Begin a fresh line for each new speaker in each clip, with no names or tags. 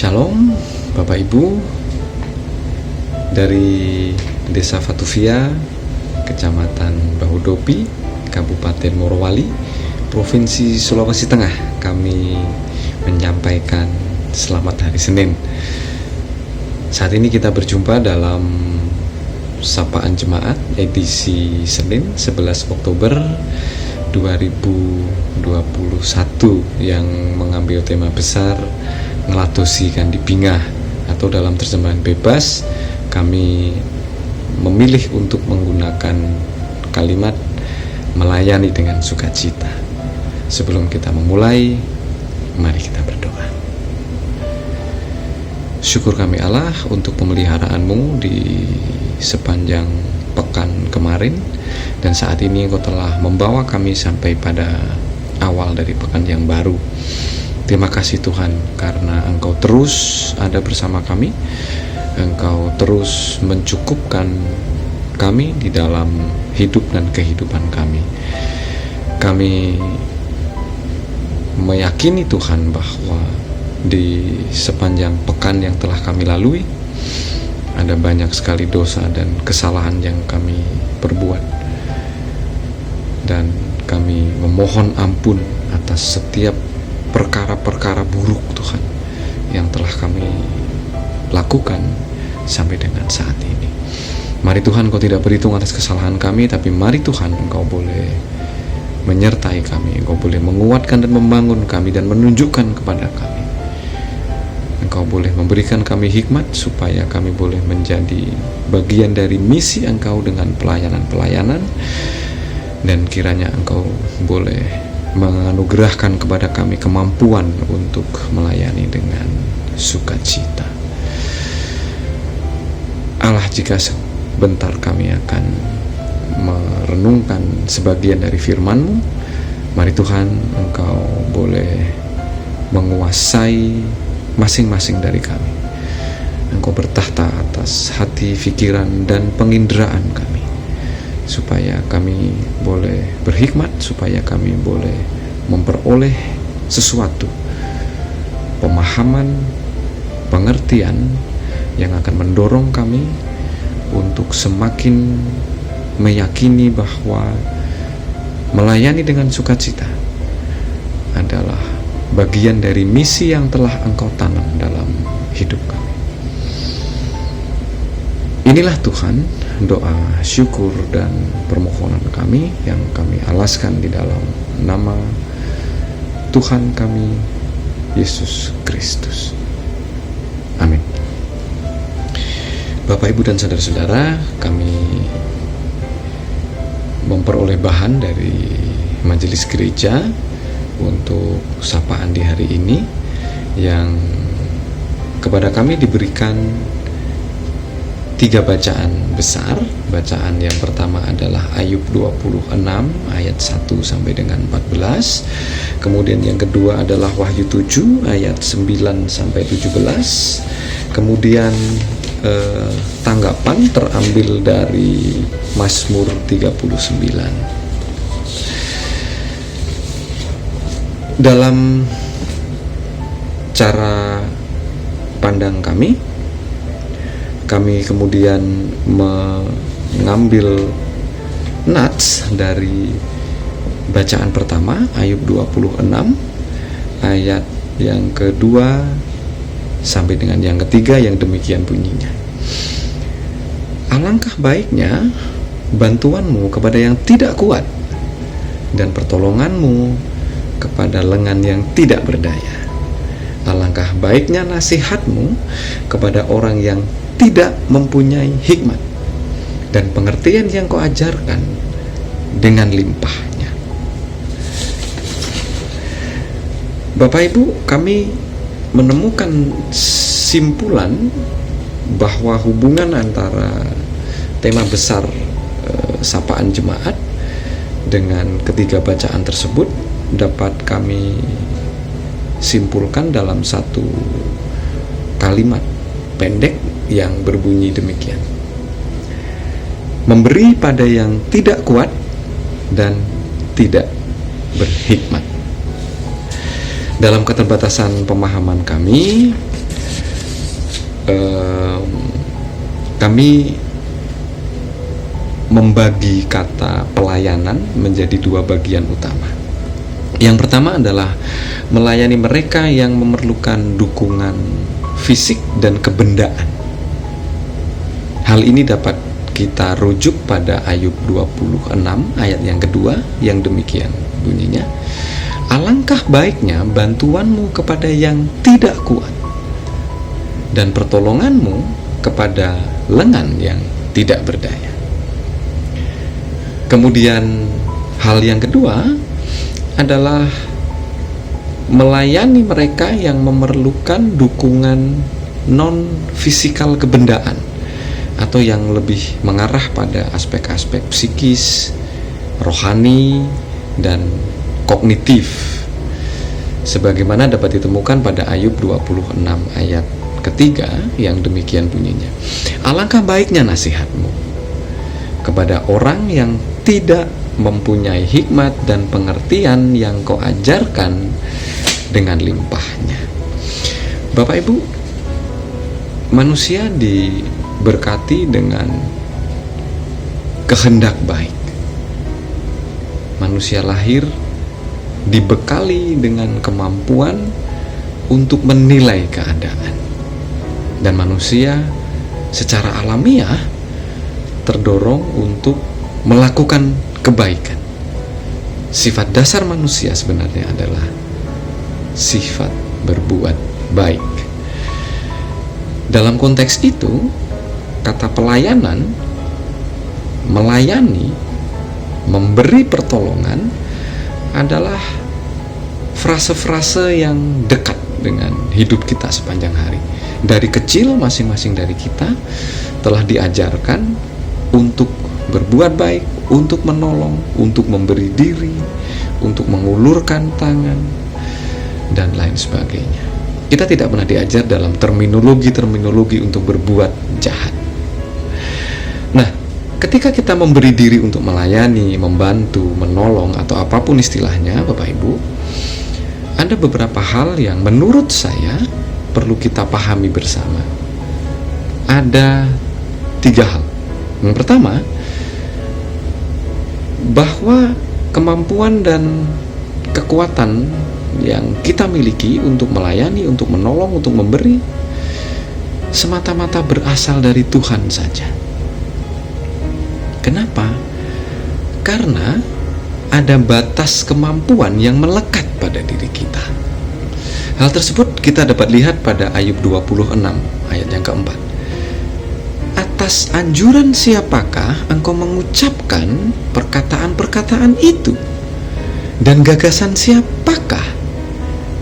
Shalom Bapak Ibu dari Desa Vatuvia, Kecamatan Bahodopi, Kabupaten Morowali, Provinsi Sulawesi Tengah. Kami menyampaikan selamat hari Senin. Saat ini kita berjumpa dalam Sapaan Jemaat edisi Senin 11 Oktober 2021 yang mengambil tema besar ngelatosi kan dibingah, atau dalam terjemahan bebas kami memilih untuk menggunakan kalimat melayani dengan sukacita. Sebelum kita memulai, mari kita berdoa. Syukur kami Allah untuk pemeliharaanmu di sepanjang pekan kemarin, dan saat ini Engkau telah membawa kami sampai pada awal dari pekan yang baru. Terima kasih Tuhan, karena Engkau terus ada bersama kami. Engkau terus mencukupkan kami di dalam hidup dan kehidupan kami. Kami meyakini Tuhan bahwa di sepanjang pekan yang telah kami lalui, ada banyak sekali dosa dan kesalahan yang kami perbuat, dan kami memohon ampun atas setiap perkara-perkara buruk Tuhan yang telah kami lakukan sampai dengan saat ini. Mari Tuhan, Engkau tidak berhitung atas kesalahan kami, tapi mari Tuhan, Engkau boleh menyertai kami, Engkau boleh menguatkan dan membangun kami dan menunjukkan kepada kami. Engkau boleh memberikan kami hikmat supaya kami boleh menjadi bagian dari misi Engkau dengan pelayanan-pelayanan, dan kiranya Engkau boleh menganugerahkan kepada kami kemampuan untuk melayani dengan sukacita. Allah, jika sebentar kami akan merenungkan sebagian dari firman-Mu, mari Tuhan, Engkau boleh menguasai masing-masing dari kami. Engkau bertahta atas hati, pikiran, dan penginderaan kami, supaya kami boleh berhikmat, supaya kami boleh memperoleh sesuatu, pemahaman, pengertian yang akan mendorong kami untuk semakin meyakini bahwa melayani dengan sukacita adalah bagian dari misi yang telah Engkau tanam dalam hidup kami. Inilah Tuhan doa, syukur, dan permohonan kami yang kami alaskan di dalam nama Tuhan kami, Yesus Kristus. Amin. Bapak, Ibu, dan saudara-saudara, kami memperoleh bahan dari majelis gereja untuk sapaan di hari ini, yang kepada kami diberikan 3 bacaan besar. Bacaan yang pertama adalah Ayub 26 ayat 1 sampai dengan 14. Kemudian yang kedua adalah Wahyu 7 ayat 9 sampai 17. Kemudian tanggapan terambil dari Mazmur 39. Dalam cara pandang kami kemudian mengambil nats dari bacaan pertama, Ayub 26 ayat yang kedua sampai dengan yang ketiga, yang demikian bunyinya. Alangkah baiknya bantuanmu kepada yang tidak kuat, dan pertolonganmu kepada lengan yang tidak berdaya. Alangkah baiknya nasihatmu kepada orang yang tidak mempunyai hikmat, dan pengertian yang kau ajarkan dengan limpahnya. Bapak Ibu, kami menemukan simpulan bahwa hubungan antara tema besar sapaan jemaat dengan ketiga bacaan tersebut dapat kami simpulkan dalam satu kalimat pendek yang berbunyi demikian: memberi pada yang tidak kuat dan tidak berhikmat. Dalam keterbatasan pemahaman kami, Kami membagi kata pelayanan menjadi dua bagian utama. Yang pertama adalah melayani mereka yang memerlukan dukungan fisik dan kebendaan. Hal ini dapat kita rujuk pada Ayub 26 ayat yang kedua yang demikian bunyinya, alangkah baiknya bantuanmu kepada yang tidak kuat dan pertolonganmu kepada lengan yang tidak berdaya. Kemudian hal yang kedua adalah melayani mereka yang memerlukan dukungan non-fisikal kebendaan, atau yang lebih mengarah pada aspek-aspek psikis, rohani, dan kognitif, sebagaimana dapat ditemukan pada Ayub 26 ayat ketiga yang demikian bunyinya, alangkah baiknya nasihatmu kepada orang yang tidak mempunyai hikmat dan pengertian yang kau ajarkan dengan limpahnya. Bapak Ibu, manusia diberkati dengan kehendak baik. Manusia lahir dibekali dengan kemampuan untuk menilai keadaan, dan manusia secara alamiah terdorong untuk melakukan kebaikan. Sifat dasar manusia sebenarnya adalah sifat berbuat baik. Dalam konteks itu, kata pelayanan, melayani, memberi pertolongan adalah frase-frase yang dekat dengan hidup kita sepanjang hari. Dari kecil masing-masing dari kita telah diajarkan untuk berbuat baik, untuk menolong, untuk memberi diri, untuk mengulurkan tangan, dan lain sebagainya. Kita tidak pernah diajar dalam terminologi untuk berbuat jahat. Nah, ketika kita memberi diri untuk melayani, membantu, menolong, atau apapun istilahnya, Bapak Ibu, ada beberapa hal yang menurut saya perlu kita pahami bersama. Ada 3 hal. Yang pertama, bahwa kemampuan dan kekuatan yang kita miliki untuk melayani, untuk menolong, untuk memberi semata-mata berasal dari Tuhan saja. Kenapa? Karena ada batas kemampuan yang melekat pada diri kita. Hal tersebut kita dapat lihat pada Ayub 26 ayat yang keempat. Atas anjuran siapakah engkau mengucapkan perkataan-perkataan itu? Dan gagasan siapakah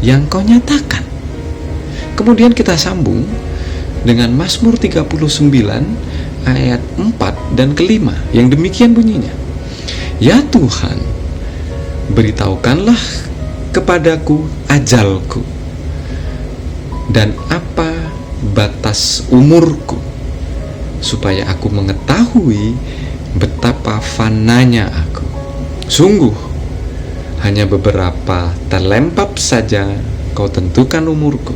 yang kau nyatakan? Kemudian kita sambung dengan Mazmur 39 ayat 4 dan ke-5 yang demikian bunyinya. Ya Tuhan, beritahukanlah kepadaku ajalku dan apa batas umurku, supaya aku mengetahui betapa fananya aku. Sungguh, hanya beberapa terlempap saja kau tentukan umurku.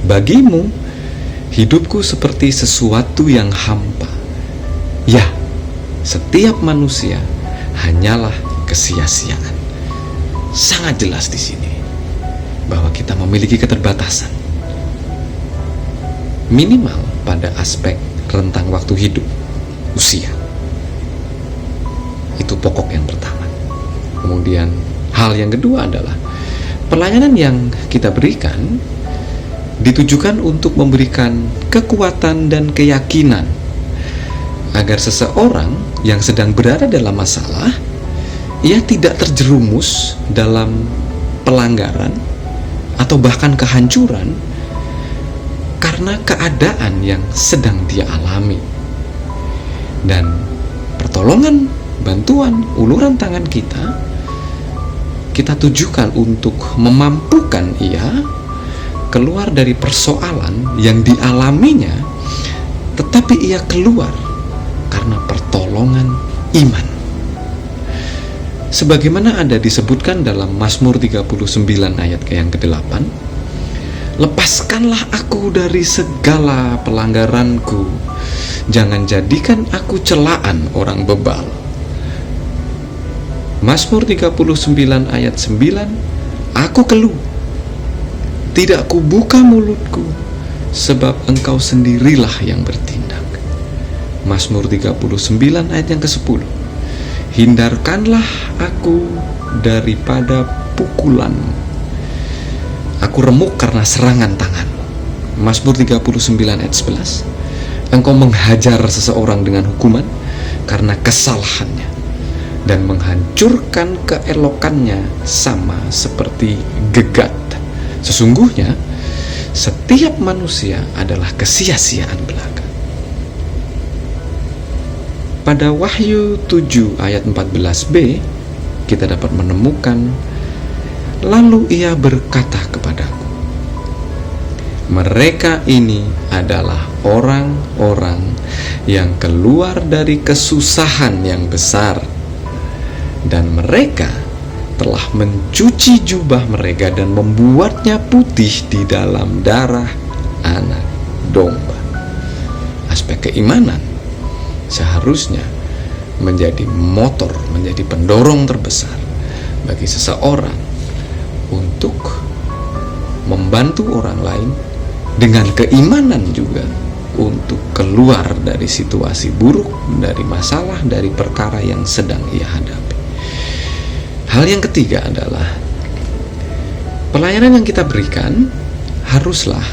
Bagimu, hidupku seperti sesuatu yang hampa. Ya, setiap manusia hanyalah kesia-siaan. Sangat jelas di sini bahwa kita memiliki keterbatasan. Minimal pada aspek rentang waktu hidup, usia. Itu pokok yang pertama. Kemudian hal yang kedua adalah pelayanan yang kita berikan ditujukan untuk memberikan kekuatan dan keyakinan agar seseorang yang sedang berada dalam masalah, ia tidak terjerumus dalam pelanggaran atau bahkan kehancuran karena keadaan yang sedang dia alami. Dan pertolongan, bantuan, uluran tangan kita tujukan untuk memampukan ia keluar dari persoalan yang dialaminya, tetapi ia keluar karena pertolongan iman. Sebagaimana ada disebutkan dalam Mazmur 39 ayat yang ke-8, lepaskanlah aku dari segala pelanggaranku Jangan jadikan aku celaan orang bebal. Mazmur 39 ayat 9, aku keluh, tidak kubuka mulutku, sebab engkau sendirilah yang bertindak. Mazmur 39 ayat yang ke-10, hindarkanlah aku daripada pukulanmu, aku remuk karena serangan tanganmu. Mazmur 39 ayat 11, engkau menghajar seseorang dengan hukuman karena kesalahannya, dan menghancurkan keelokannya sama seperti gegat. Sesungguhnya setiap manusia adalah kesia-siaan belaka. Pada Wahyu 7 ayat 14b kita dapat menemukan, lalu ia berkata kepadaku, mereka ini adalah orang-orang yang keluar dari kesusahan yang besar, dan mereka telah mencuci jubah mereka dan membuatnya putih di dalam darah anak domba. Aspek keimanan seharusnya menjadi motor, menjadi pendorong terbesar bagi seseorang untuk membantu orang lain, dengan keimanan juga untuk keluar dari situasi buruk, dari masalah, dari perkara yang sedang ia hadapi. Hal yang ketiga adalah pelayanan yang kita berikan haruslah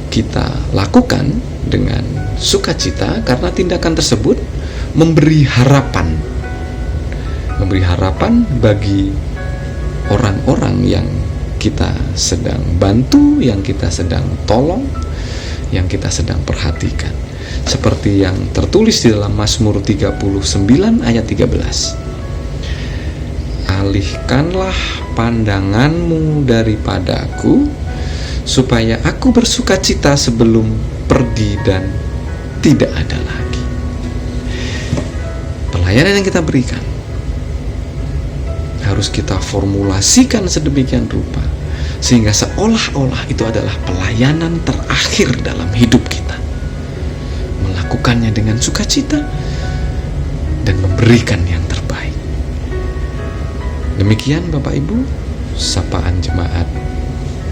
kita lakukan dengan sukacita, karena tindakan tersebut memberi harapan bagi orang-orang yang kita sedang bantu, yang kita sedang tolong, yang kita sedang perhatikan. Seperti yang tertulis di dalam Mazmur 39 ayat 13. Alihkanlah pandanganmu daripadaku, supaya aku bersukacita sebelum pergi dan tidak ada lagi. Pelayanan yang kita berikan harus kita formulasikan sedemikian rupa sehingga seolah-olah itu adalah pelayanan terakhir dalam hidup kita. Melakukannya dengan sukacita dan memberikan yang terbaik. Demikian Bapak Ibu, sapaan jemaat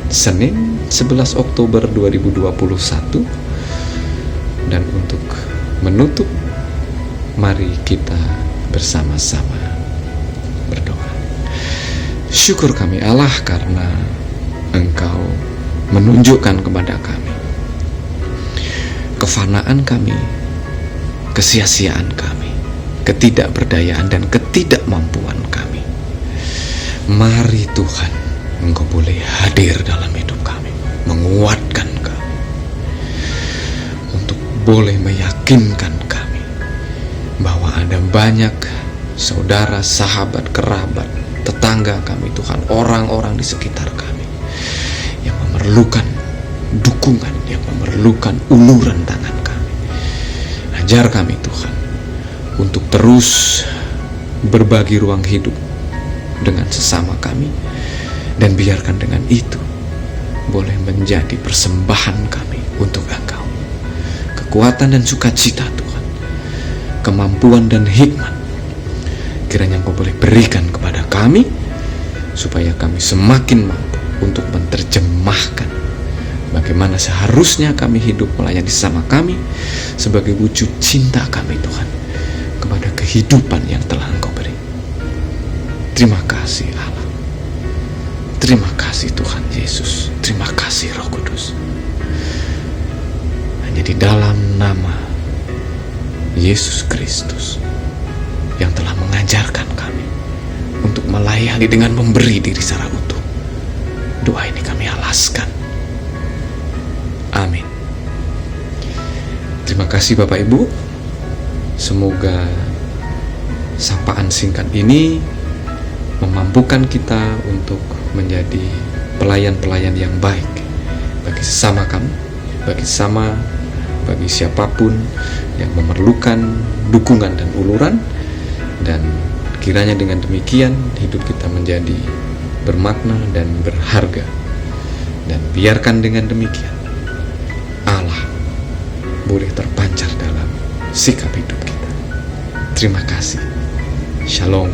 Senin 11 Oktober 2021. Dan untuk menutup, mari kita bersama-sama berdoa. Syukur kami Allah karena Engkau menunjukkan kepada kami kefanaan kami, kesia-siaan kami, ketidakberdayaan dan ketidakmampuan kami. Mari Tuhan, Engkau boleh hadir dalam hidup kami, menguatkan kami, untuk boleh meyakinkan kami bahwa ada banyak saudara, sahabat, kerabat, tetangga kami Tuhan, orang-orang di sekitar kami yang memerlukan dukungan, yang memerlukan uluran tangan kami. Ajar kami Tuhan untuk terus berbagi ruang hidup dengan sesama kami, dan biarkan dengan itu boleh menjadi persembahan kami untuk Engkau. Kekuatan dan sukacita Tuhan, kemampuan dan hikmat, kiranya Engkau boleh berikan kepada kami, supaya kami semakin mampu untuk menerjemahkan bagaimana seharusnya kami hidup melayani sesama kami, sebagai wujud cinta kami Tuhan kepada kehidupan yang telah Engkau beri. Terima kasih Allah. Terima kasih Tuhan Yesus. Terima kasih Roh Kudus. Hanya di dalam nama Yesus Kristus yang telah mengajarkan kami untuk melayani dengan memberi diri secara utuh, doa ini kami alaskan. Amin. Terima kasih Bapak Ibu. Semoga sapaan singkat ini memampukan kita untuk menjadi pelayan-pelayan yang baik bagi sesama kami, bagi siapapun yang memerlukan dukungan dan uluran. Dan kiranya dengan demikian hidup kita menjadi bermakna dan berharga. Dan biarkan dengan demikian Allah boleh terpancar dalam sikap hidup kita. Terima kasih. Shalom.